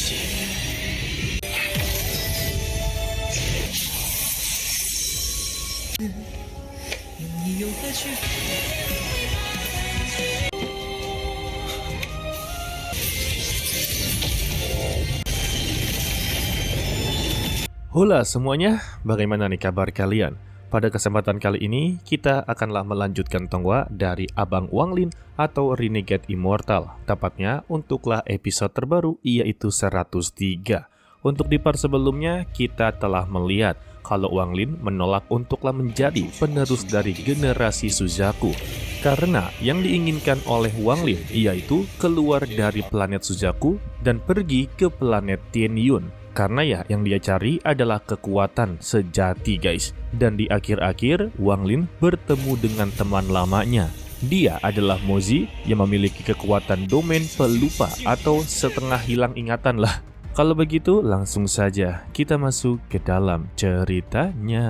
你又何须？ Hola semuanya, bagaimana nih kabar kalian? Pada kesempatan kali ini, kita akanlah melanjutkan tonggua dari Abang Wanglin atau Renegade Immortal. Tepatnya untuklah episode terbaru, yaitu 103. Untuk di part sebelumnya, kita telah melihat kalau Wanglin menolak untuklah menjadi penerus dari generasi Suzaku. Karena yang diinginkan oleh Wanglin yaitu keluar dari planet Suzaku dan pergi ke planet Tianyun. Karena ya yang dia cari adalah kekuatan sejati guys. Dan di akhir-akhir Wanglin bertemu dengan teman lamanya. Dia adalah Mozi yang memiliki kekuatan domain pelupa atau setengah hilang ingatan lah. Kalau begitu langsung saja kita masuk ke dalam ceritanya.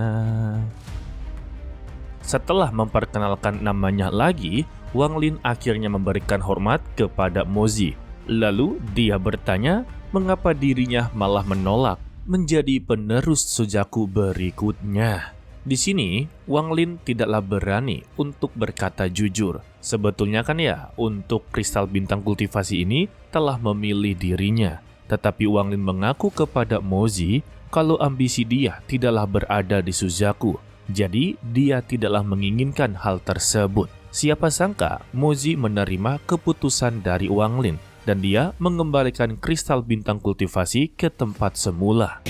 Setelah memperkenalkan namanya lagi, Wanglin akhirnya memberikan hormat kepada Mozi. Lalu dia bertanya mengapa dirinya malah menolak menjadi penerus Suzaku berikutnya. Di sini, Wanglin tidaklah berani untuk berkata jujur. Sebetulnya kan ya, untuk kristal bintang kultivasi ini telah memilih dirinya. Tetapi Wanglin mengaku kepada Mozi kalau ambisi dia tidaklah berada di Suzaku. Jadi, dia tidaklah menginginkan hal tersebut. Siapa sangka Mozi menerima keputusan dari Wanglin dan dia mengembalikan kristal bintang kultivasi ke tempat semula.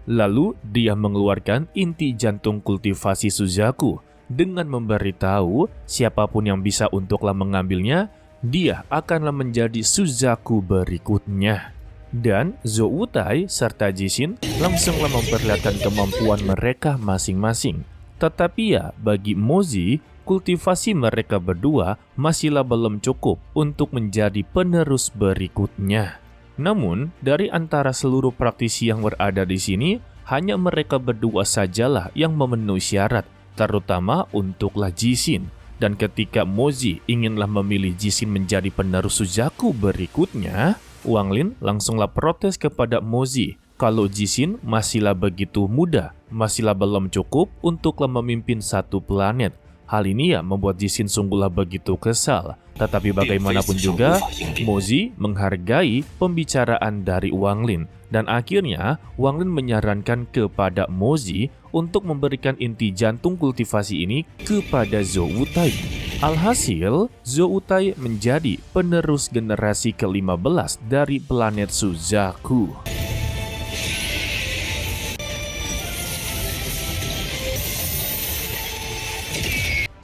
Lalu dia mengeluarkan inti jantung kultivasi Suzaku dengan memberitahu siapapun yang bisa untuklah mengambilnya, dia akanlah menjadi Suzaku berikutnya. Dan Zoutai serta Jishin langsunglah memperlihatkan kemampuan mereka masing-masing. Tetapi ya bagi Mozi, kultivasi mereka berdua masihlah belum cukup untuk menjadi penerus berikutnya. Namun, dari antara seluruh praktisi yang berada di sini, hanya mereka berdua sajalah yang memenuhi syarat, terutama untuklah Jishin. Dan ketika Mozi inginlah memilih Jishin menjadi penerus Suzaku berikutnya, Wanglin langsunglah protes kepada Mozi kalau Jishin masihlah begitu muda, masihlah belum cukup untuklah memimpin satu planet. Hal ini ya membuat Jishin sungguhlah begitu kesal. Tetapi bagaimanapun juga, Mozi menghargai pembicaraan dari Wanglin. Dan akhirnya, Wanglin menyarankan kepada Mozi untuk memberikan inti jantung kultivasi ini kepada Zoutai. Alhasil, Zoutai menjadi penerus generasi ke-15 dari planet Suzaku.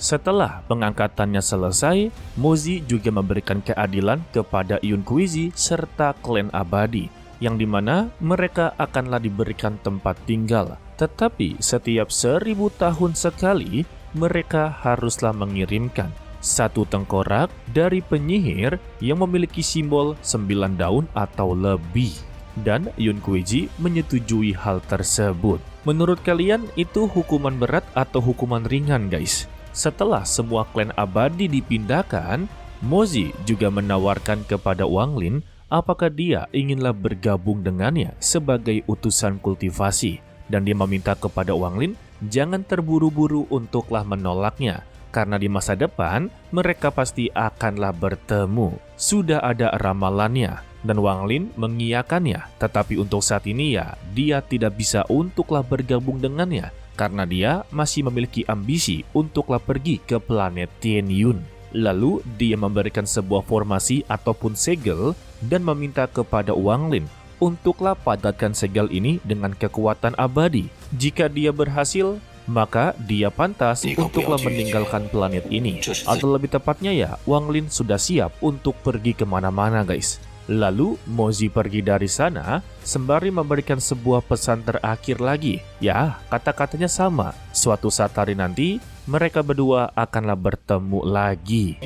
Setelah pengangkatannya selesai, Mozi juga memberikan keadilan kepada Yunquizi serta klan abadi, yang dimana mereka akanlah diberikan tempat tinggal. Tetapi setiap 1000 tahun sekali, mereka haruslah mengirimkan satu tengkorak dari penyihir yang memiliki simbol 9 daun atau lebih. Dan Yunquizi menyetujui hal tersebut. Menurut kalian itu hukuman berat atau hukuman ringan guys? Setelah semua klan abadi dipindahkan, Mozi juga menawarkan kepada Wanglin apakah dia inginlah bergabung dengannya sebagai utusan kultivasi. Dan dia meminta kepada Wanglin jangan terburu-buru untuklah menolaknya, karena di masa depan mereka pasti akanlah bertemu. Sudah ada ramalannya, dan Wanglin mengiyakannya. Tetapi untuk saat ini ya, dia tidak bisa untuklah bergabung dengannya, karena dia masih memiliki ambisi untuklah pergi ke planet Tianyun. Lalu dia memberikan sebuah formasi ataupun segel dan meminta kepada Wanglin untuklah padatkan segel ini dengan kekuatan abadi. Jika dia berhasil, maka dia pantas untuklah meninggalkan planet ini. Atau lebih tepatnya ya, Wanglin sudah siap untuk pergi kemana-mana guys. Lalu Mozi pergi dari sana sembari memberikan sebuah pesan terakhir lagi. Ya, kata-katanya sama. Suatu saat hari nanti, mereka berdua akanlah bertemu lagi.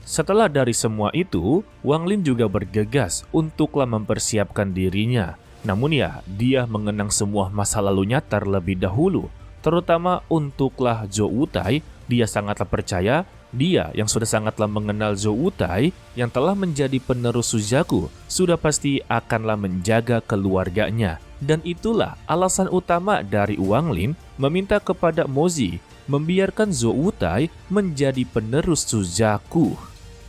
Setelah dari semua itu, Wanglin juga bergegas untuklah mempersiapkan dirinya. Namun ya, dia mengenang semua masa lalunya terlebih dahulu. Terutama untuklah Zoutai, dia sangatlah percaya Dia yang sudah sangatlah mengenal Zhou Wutai yang telah menjadi penerus Suzaku sudah pasti akanlah menjaga keluarganya. Dan itulah alasan utama dari Wang Lin meminta kepada Mozi membiarkan Zhou Wutai menjadi penerus Suzaku.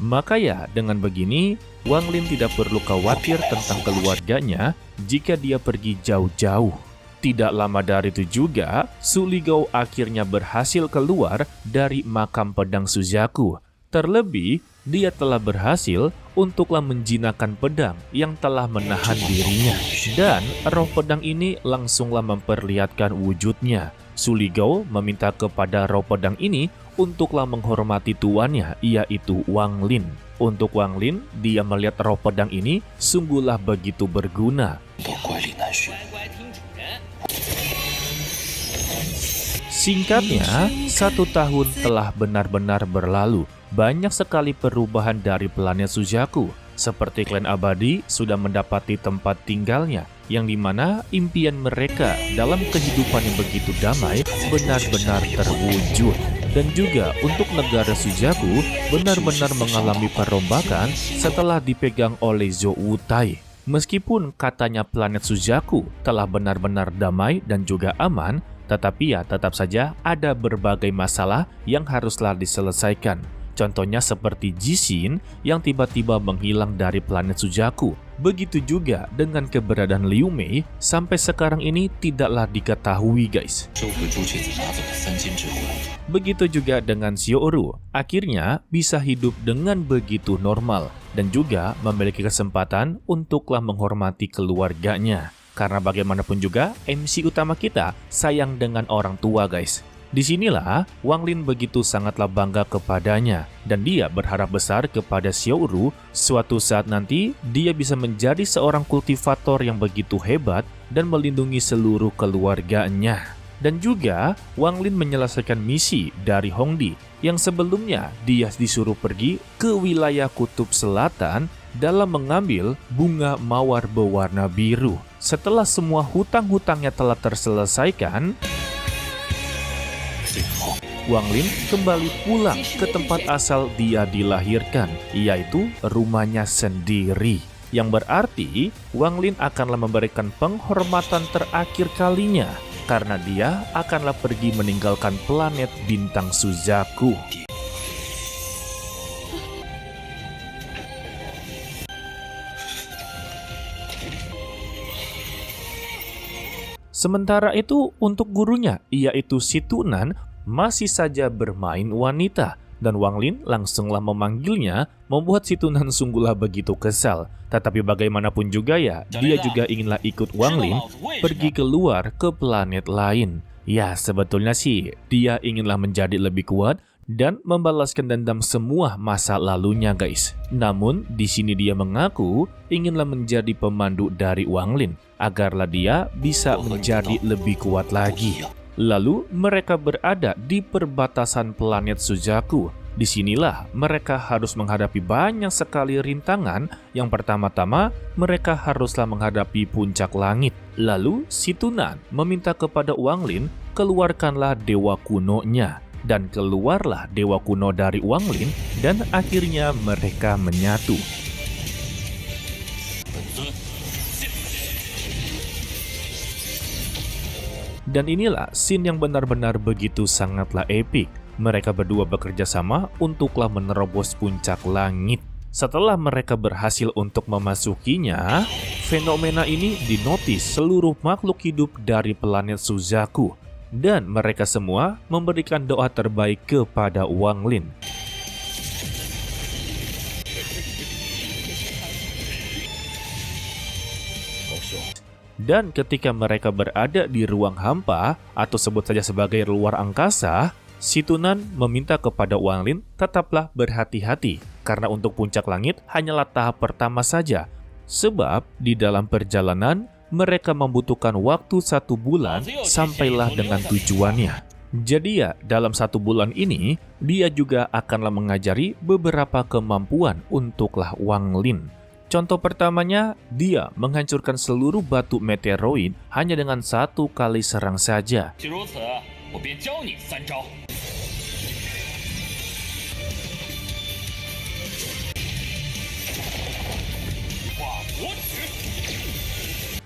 Maka ya dengan begini Wang Lin tidak perlu khawatir tentang keluarganya jika dia pergi jauh-jauh. Tidak lama dari itu juga, Su Ligao akhirnya berhasil keluar dari makam pedang Suzaku. Terlebih, dia telah berhasil untuklah menjinakkan pedang yang telah menahan dirinya. Dan roh pedang ini langsunglah memperlihatkan wujudnya. Su Ligao meminta kepada roh pedang ini untuklah menghormati tuannya, yaitu Wang Lin. Untuk Wang Lin, dia melihat roh pedang ini sungguhlah begitu berguna. Singkatnya, 1 tahun telah benar-benar berlalu. Banyak sekali perubahan dari planet Suzaku. Seperti klan abadi sudah mendapati tempat tinggalnya, yang dimana impian mereka dalam kehidupan yang begitu damai benar-benar terwujud. Dan juga untuk negara Suzaku benar-benar mengalami perombakan setelah dipegang oleh Zhou Wutai. Meskipun katanya planet Suzaku telah benar-benar damai dan juga aman, tetapi ya tetap saja ada berbagai masalah yang haruslah diselesaikan. Contohnya seperti Jixin yang tiba-tiba menghilang dari planet Suzaku. Begitu juga dengan keberadaan Liu Mei sampai sekarang ini tidaklah diketahui guys. Begitu juga dengan Xiaoru, akhirnya bisa hidup dengan begitu normal dan juga memiliki kesempatan untuklah menghormati keluarganya. Karena bagaimanapun juga, MC utama kita sayang dengan orang tua guys. Disinilah Wang Lin begitu sangatlah bangga kepadanya. Dan dia berharap besar kepada Xiaoru suatu saat nanti dia bisa menjadi seorang kultivator yang begitu hebat dan melindungi seluruh keluarganya. Dan juga Wang Lin menyelesaikan misi dari Hongdi yang sebelumnya dia disuruh pergi ke wilayah Kutub Selatan dalam mengambil bunga mawar berwarna biru. Setelah semua hutang-hutangnya telah terselesaikan, Wang Lin kembali pulang ke tempat asal dia dilahirkan, yaitu rumahnya sendiri. Yang berarti Wang Lin akanlah memberikan penghormatan terakhir kalinya karena dia akanlah pergi meninggalkan planet bintang Suzaku. Sementara itu untuk gurunya, yaitu Si Tunan, masih saja bermain wanita. Dan Wang Lin langsunglah memanggilnya, membuat Si Tunan sungguhlah begitu kesal. Tetapi bagaimanapun juga ya, dia juga inginlah ikut Wang Lin pergi keluar ke planet lain. Ya sebetulnya sih, dia inginlah menjadi lebih kuat dan membalaskan dendam semua masa lalunya guys. Namun di sini dia mengaku inginlah menjadi pemandu dari Wang Lin agarlah dia bisa menjadi lebih kuat lagi. Lalu mereka berada di perbatasan planet Suzaku. Disinilah mereka harus menghadapi banyak sekali rintangan. Yang pertama-tama mereka haruslah menghadapi puncak langit. Lalu Si Tunan meminta kepada Wang Lin keluarkanlah dewa kunonya. Dan keluarlah dewa kuno dari Wang Lin dan akhirnya mereka menyatu. Dan inilah scene yang benar-benar begitu sangatlah epik. Mereka berdua bekerja sama untuklah menerobos puncak langit. Setelah mereka berhasil untuk memasukinya, fenomena ini dinotis seluruh makhluk hidup dari planet Suzaku. Dan mereka semua memberikan doa terbaik kepada Wang Lin. Dan ketika mereka berada di ruang hampa, atau sebut saja sebagai luar angkasa, Si Tunan meminta kepada Wang Lin tetaplah berhati-hati, karena untuk puncak langit hanyalah tahap pertama saja. Sebab di dalam perjalanan, mereka membutuhkan waktu 1 bulan sampailah dengan tujuannya. Jadi ya, dalam 1 bulan ini, dia juga akanlah mengajari beberapa kemampuan untuklah Wang Lin. Contoh pertamanya, dia menghancurkan seluruh batu meteoroid hanya dengan 1 kali serang saja.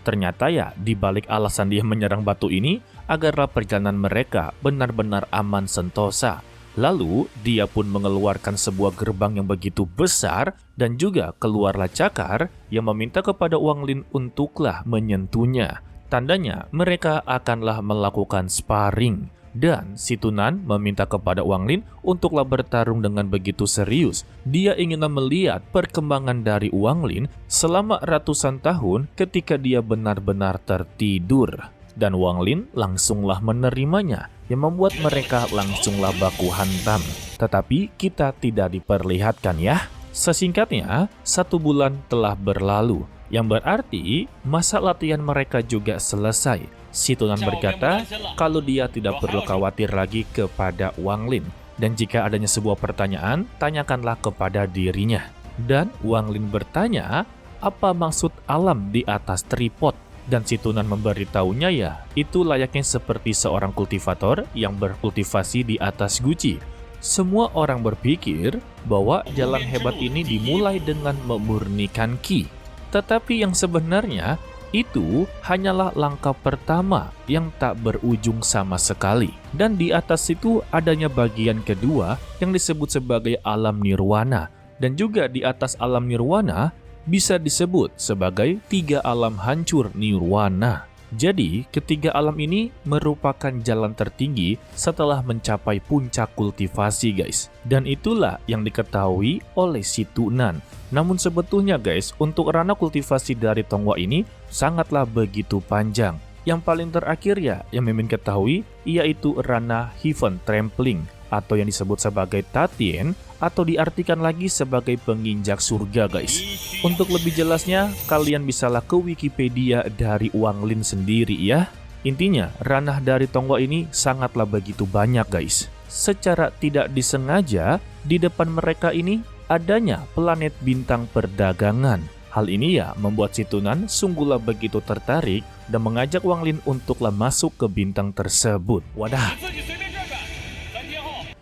Ternyata ya, di balik alasan dia menyerang batu ini, agarlah perjalanan mereka benar-benar aman sentosa. Lalu, dia pun mengeluarkan sebuah gerbang yang begitu besar dan juga keluarlah cakar yang meminta kepada Wang Lin untuklah menyentuhnya. Tandanya, mereka akanlah melakukan sparring. Dan si Tunan meminta kepada Wang Lin untuklah bertarung dengan begitu serius. Dia inginlah melihat perkembangan dari Wang Lin selama ratusan tahun ketika dia benar-benar tertidur. Dan Wang Lin langsunglah menerimanya, yang membuat mereka langsunglah baku hantam. Tetapi kita tidak diperlihatkan ya. Sesingkatnya, 1 bulan telah berlalu, yang berarti masa latihan mereka juga selesai. Si Tunan berkata kalau dia tidak perlu khawatir lagi kepada Wang Lin. Dan jika adanya sebuah pertanyaan, tanyakanlah kepada dirinya. Dan Wang Lin bertanya, apa maksud alam di atas tripod? Dan si Tunan memberitahunya ya, itu layaknya seperti seorang kultivator yang berkultivasi di atas guci. Semua orang berpikir bahwa jalan hebat ini dimulai dengan memurnikan ki. Tetapi yang sebenarnya, itu hanyalah langkah pertama yang tak berujung sama sekali. Dan di atas itu adanya bagian kedua yang disebut sebagai alam nirwana. Dan juga di atas alam nirwana bisa disebut sebagai 3 alam hancur nirwana. Jadi, ketiga alam ini merupakan jalan tertinggi setelah mencapai puncak kultivasi, guys. Dan itulah yang diketahui oleh si Tunan. Namun sebetulnya, guys, untuk ranah kultivasi dari Tonghua ini sangatlah begitu panjang. Yang paling terakhir ya, yang Mimin ketahui, yaitu ranah Heaven Trampling, atau yang disebut sebagai Tatien, atau diartikan lagi sebagai penginjak surga, guys. Untuk lebih jelasnya, kalian bisalah ke Wikipedia dari Wang Lin sendiri ya. Intinya, ranah dari Tonghua ini sangatlah begitu banyak, guys. Secara tidak disengaja, di depan mereka ini adanya planet bintang perdagangan. Hal ini ya membuat si Tunan sungguhlah begitu tertarik dan mengajak Wang Lin untuklah masuk ke bintang tersebut. Wadah.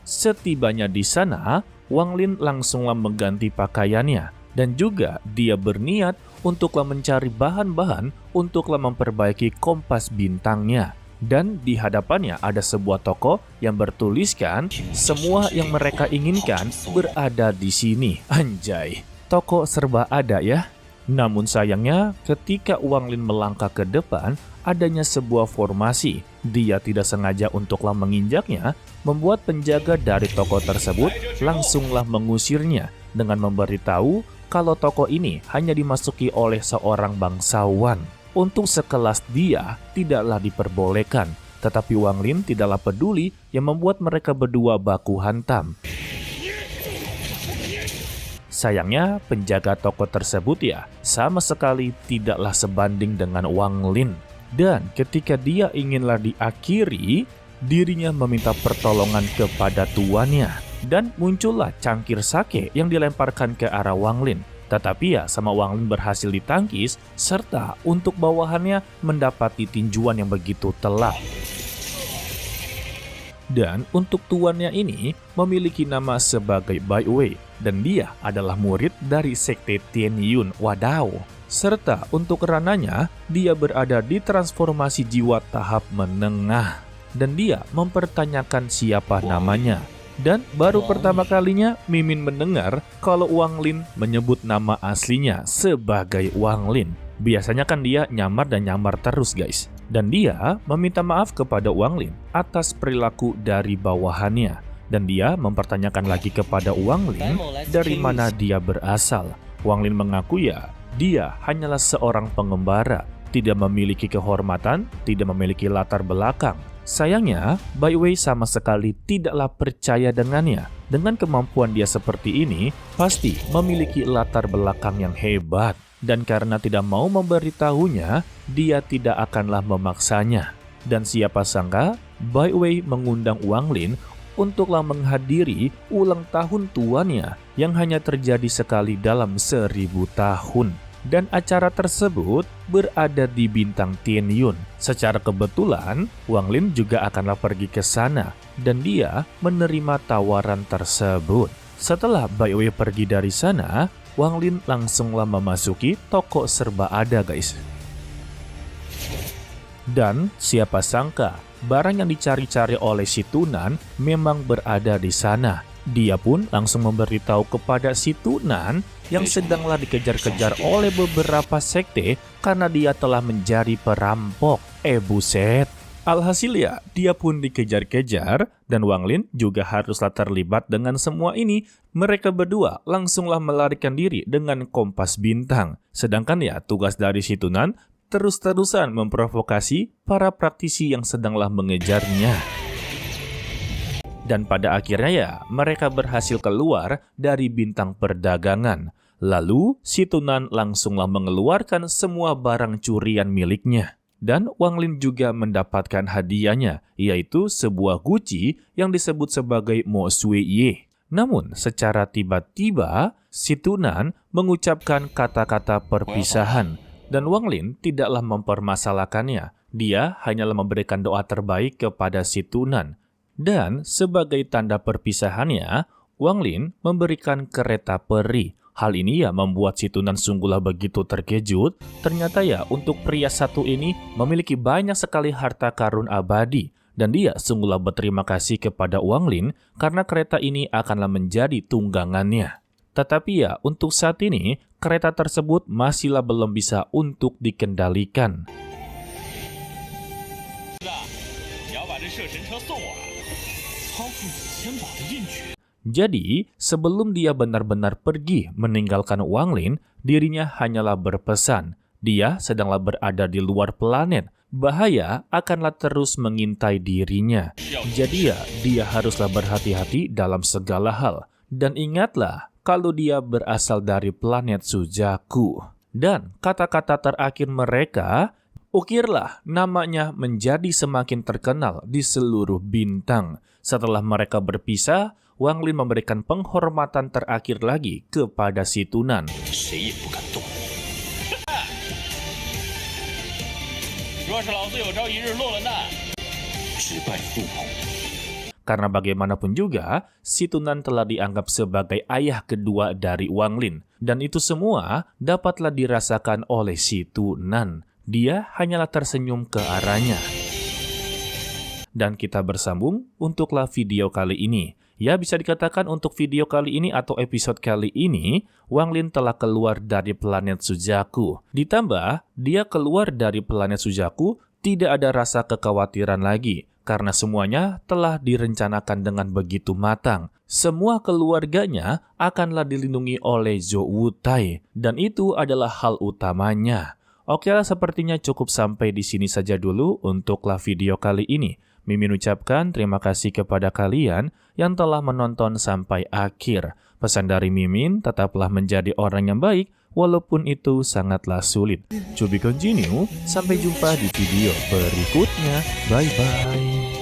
Setibanya di sana, Wang Lin langsunglah mengganti pakaiannya dan juga dia berniat untuklah mencari bahan-bahan untuklah memperbaiki kompas bintangnya. Dan di hadapannya ada sebuah toko yang bertuliskan semua yang mereka inginkan berada di sini. Anjay, toko serba ada ya. Namun sayangnya ketika Wang Lin melangkah ke depan, adanya sebuah formasi. Dia tidak sengaja untuklah menginjaknya, membuat penjaga dari toko tersebut langsunglah mengusirnya dengan memberitahu kalau toko ini hanya dimasuki oleh seorang bangsawan. Untuk sekelas dia tidaklah diperbolehkan, tetapi Wang Lin tidaklah peduli yang membuat mereka berdua baku hantam. Sayangnya penjaga toko tersebut ya sama sekali tidaklah sebanding dengan Wang Lin. Dan ketika dia inginlah diakhiri, dirinya meminta pertolongan kepada tuannya. Dan muncullah cangkir sake yang dilemparkan ke arah Wang Lin. Tetapi ya sama Wang Lin berhasil ditangkis, serta untuk bawahannya mendapati tinjuan yang begitu telak. Dan untuk tuannya ini memiliki nama sebagai Bai Wei, dan dia adalah murid dari sekte Tian Yun. Wadaw. Serta untuk rananya, dia berada di transformasi jiwa tahap menengah. Dan dia mempertanyakan siapa namanya. Dan baru pertama kalinya Mimin mendengar kalau Wang Lin menyebut nama aslinya sebagai Wang Lin. Biasanya kan dia nyamar dan nyamar terus, guys. Dan dia meminta maaf kepada Wang Lin atas perilaku dari bawahannya. Dan dia mempertanyakan lagi kepada Wang Lin dari mana dia berasal. Wang Lin mengaku ya, dia hanyalah seorang pengembara, tidak memiliki kehormatan, tidak memiliki latar belakang. Sayangnya, Bai Wei sama sekali tidaklah percaya dengannya. Dengan kemampuan dia seperti ini, pasti memiliki latar belakang yang hebat. Dan karena tidak mau memberitahunya, dia tidak akanlah memaksanya. Dan siapa sangka, Bai Wei mengundang Wang Lin untuklah menghadiri ulang tahun tuannya yang hanya terjadi sekali dalam 1000 tahun. Dan acara tersebut berada di bintang Tian Yun. Secara kebetulan, Wang Lin juga akanlah pergi ke sana dan dia menerima tawaran tersebut. Setelah Bai Wei pergi dari sana, Wang Lin langsunglah memasuki toko serba ada, guys. Dan siapa sangka, barang yang dicari-cari oleh si Tunan memang berada di sana. Dia pun langsung memberitahu kepada si Tunan yang sedanglah dikejar-kejar oleh beberapa sekte karena dia telah menjadi perampok. Buset. Alhasil ya, dia pun dikejar-kejar dan Wang Lin juga haruslah terlibat dengan semua ini. Mereka berdua langsunglah melarikan diri dengan kompas bintang. Sedangkan ya, tugas dari si Tunan terus-terusan memprovokasi para praktisi yang sedanglah mengejarnya. Dan pada akhirnya ya, mereka berhasil keluar dari bintang perdagangan. Lalu, si Tunan langsunglah mengeluarkan semua barang curian miliknya. Dan Wang Lin juga mendapatkan hadiahnya, yaitu sebuah guci yang disebut sebagai Mo Sui Ye. Namun, secara tiba-tiba, si Tunan mengucapkan kata-kata perpisahan. Dan Wang Lin tidaklah mempermasalahkannya. Dia hanyalah memberikan doa terbaik kepada si Tunan. Dan sebagai tanda perpisahannya, Wang Lin memberikan kereta peri. Hal ini ya membuat si Tunan sungguhlah begitu terkejut. Ternyata ya untuk pria satu ini memiliki banyak sekali harta karun abadi. Dan dia sungguhlah berterima kasih kepada Wang Lin karena kereta ini akanlah menjadi tunggangannya. Tetapi ya, untuk saat ini, kereta tersebut masihlah belum bisa untuk dikendalikan. Jadi, sebelum dia benar-benar pergi meninggalkan Wang Lin, dirinya hanyalah berpesan. Dia sedanglah berada di luar planet. Bahaya akanlah terus mengintai dirinya. Jadi ya, dia haruslah berhati-hati dalam segala hal. Dan ingatlah, kalau dia berasal dari planet Suzaku. Dan kata-kata terakhir mereka, ukirlah namanya menjadi semakin terkenal di seluruh bintang. Setelah mereka berpisah, Wang Lin memberikan penghormatan terakhir lagi kepada si Tunan. Karena bagaimanapun juga, si Tunan telah dianggap sebagai ayah kedua dari Wang Lin. Dan itu semua dapatlah dirasakan oleh si Tunan. Dia hanyalah tersenyum ke arahnya. Dan kita bersambung untuklah video kali ini. Ya, bisa dikatakan untuk video kali ini atau episode kali ini, Wang Lin telah keluar dari planet Suzaku. Ditambah, dia keluar dari planet Suzaku tidak ada rasa kekhawatiran lagi. Karena semuanya telah direncanakan dengan begitu matang. Semua keluarganya akanlah dilindungi oleh Zhou Wutai. Dan itu adalah hal utamanya. Oke lah, sepertinya cukup sampai di sini saja dulu untuklah video kali ini. Mimin ucapkan terima kasih kepada kalian yang telah menonton sampai akhir. Pesan dari Mimin, tetaplah menjadi orang yang baik, walaupun itu sangatlah sulit. To be continue, sampai jumpa di video berikutnya. Bye-bye.